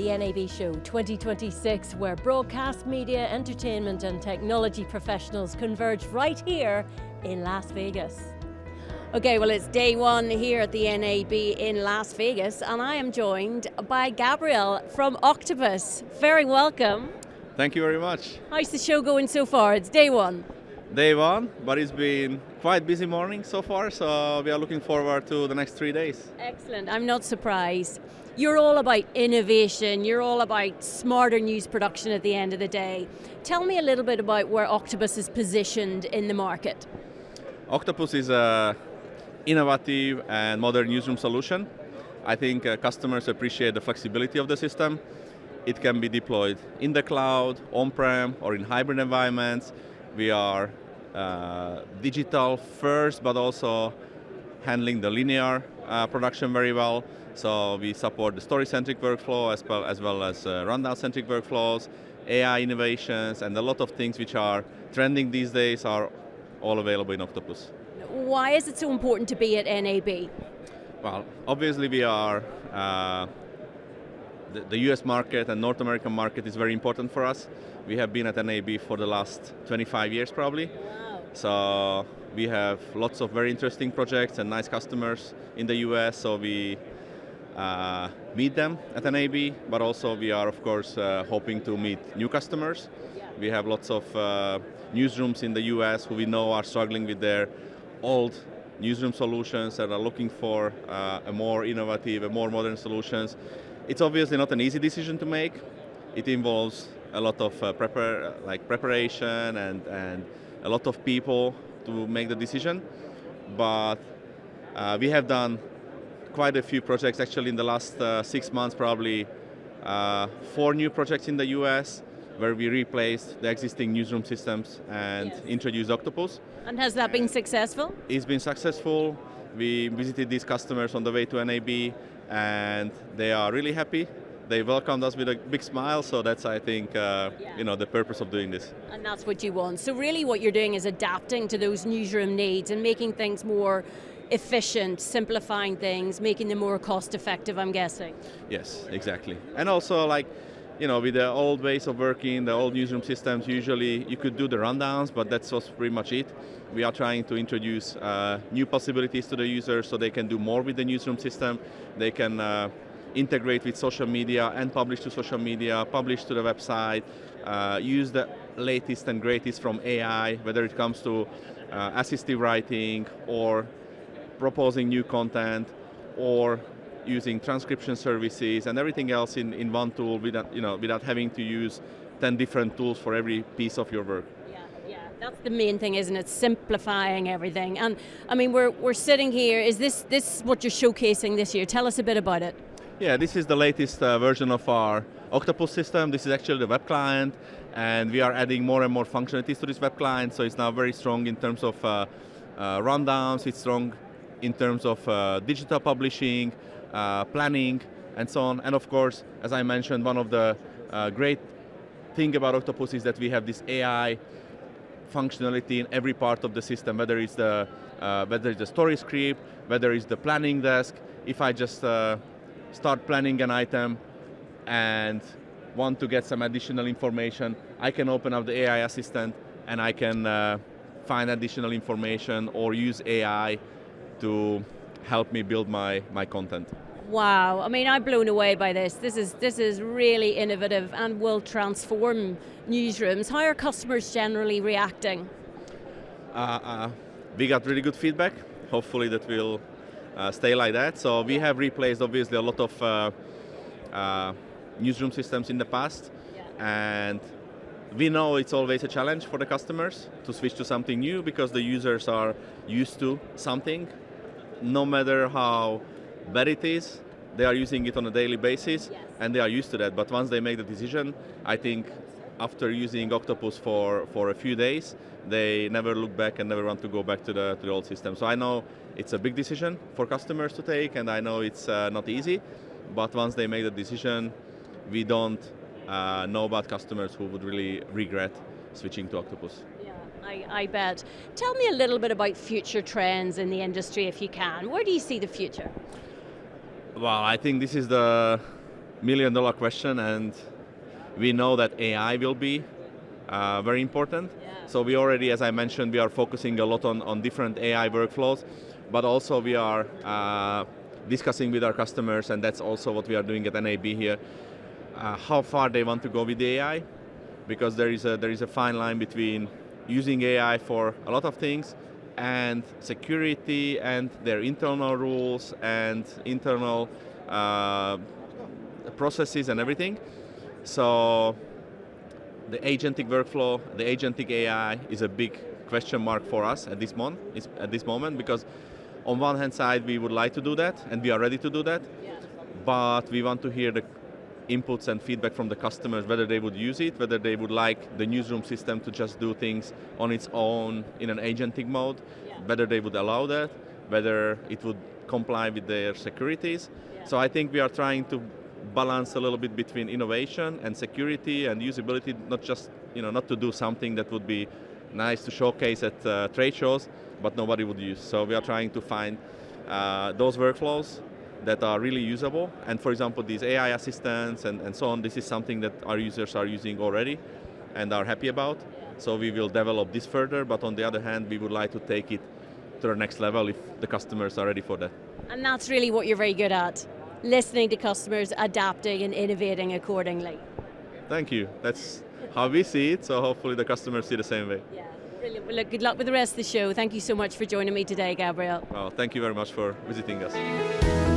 the NAB Show 2026, where broadcast media, entertainment and technology professionals converge right here in Las Vegas. Okay, well, it's day one here at the NAB in Las Vegas, and I am joined by Gabriel from Octopus. Very welcome. Thank you very much. How's the show going so far? It's day one. Day one, but it's been quite busy morning so far, so we are looking forward to the next 3 days. Excellent. I'm not surprised. You're all about innovation. You're all about smarter news production at the end of the day. Tell me a little bit about where Octopus is positioned in the market. Octopus is a innovative and modern newsroom solution. I think customers appreciate the flexibility of the system. It can be deployed in the cloud, on-prem, or in hybrid environments. We are digital first, but also handling the linear production very well. So we support the story-centric workflow as well as rundown-centric workflows, AI innovations, and a lot of things which are trending these days are all available in Octopus. Why is it so important to be at NAB? Well, obviously we are the US market and North American market is very important for us. We have been at NAB for the last 25 years probably. Wow. So we have lots of very interesting projects and nice customers in the US, so we meet them at NAB, but also we are of course hoping to meet new customers. Yeah. We have lots of newsrooms in the US who we know are struggling with their old newsroom solutions and are looking for a more innovative, a more modern solutions. It's obviously not an easy decision to make. It involves a lot of preparation and a lot of people to make the decision. But we have done quite a few projects actually in the last 6 months, probably 4 new projects in the US where we replaced the existing newsroom systems and introduced Octopus. And has that been successful? It's been successful. We visited these customers on the way to NAB and they are really happy. They welcomed us with a big smile, so that's, I think, the purpose of doing this. And that's what you want. So really what you're doing is adapting to those newsroom needs and making things more efficient, simplifying things, making them more cost effective, I'm guessing. Yes, exactly. And also, with the old ways of working, the old newsroom systems, usually you could do the rundowns, but that was pretty much it. We are trying to introduce new possibilities to the users so they can do more with the newsroom system. They can integrate with social media and publish to social media, publish to the website, use the latest and greatest from AI, whether it comes to assistive writing or proposing new content or using transcription services and everything else in one tool without having to use 10 different tools for every piece of your work. Yeah, that's the main thing, isn't it? Simplifying everything. And I mean, we're sitting here. Is this what you're showcasing this year? Tell us a bit about it. Yeah, this is the latest version of our Octopus system. This is actually the web client, and we are adding more and more functionalities to this web client. So it's now very strong in terms of rundowns. It's strong in terms of digital publishing, planning, and so on. And of course, as I mentioned, one of the great thing about Octopus is that we have this AI functionality in every part of the system, whether it's the story script, whether it's the planning desk. If I just start planning an item and want to get some additional information, I can open up the AI assistant and I can find additional information or use AI to help me build my content. Wow, I mean, I'm blown away by this. This is really innovative and will transform newsrooms. How are customers generally reacting? We got really good feedback. Hopefully that will stay like that. So we have replaced obviously a lot of newsroom systems in the past, and we know it's always a challenge for the customers to switch to something new because the users are used to something. No matter how bad it is, they are using it on a daily basis, and they are used to that. But once they make the decision, I think after using Octopus for a few days, they never look back and never want to go back to the old system. So I know it's a big decision for customers to take, and I know it's not easy, but once they make the decision, we don't know about customers who would really regret switching to Octopus. Yeah, I bet. Tell me a little bit about future trends in the industry if you can. Where do you see the future? Well, I think this is the million-dollar question, and we know that AI will be very important. Yeah. So we already, as I mentioned, we are focusing a lot on different AI workflows, but also we are discussing with our customers, and that's also what we are doing at NAB here, how far they want to go with the AI, because there is a fine line between using AI for a lot of things and security and their internal rules and internal processes and everything. So the agentic workflow, the agentic AI is a big question mark for us at this moment, because on one hand side we would like to do that and we are ready to do that, but we want to hear the inputs and feedback from the customers, whether they would use it, whether they would like the Newsroom system to just do things on its own in an agentic mode, whether they would allow that, whether it would comply with their securities. So I think we are trying to balance a little bit between innovation and security and usability, not just, not to do something that would be nice to showcase at trade shows, but nobody would use. So we are trying to find those workflows that are really usable. And for example, these AI assistants and so on, this is something that our users are using already and are happy about. So we will develop this further, but on the other hand, we would like to take it to the next level if the customers are ready for that. And that's really what you're very good at, listening to customers, adapting and innovating accordingly. Thank you. That's how we see it, so hopefully the customers see the same way. Yeah, brilliant. Well, look, good luck with the rest of the show. Thank you so much for joining me today, Gabriel. Well, thank you very much for visiting us.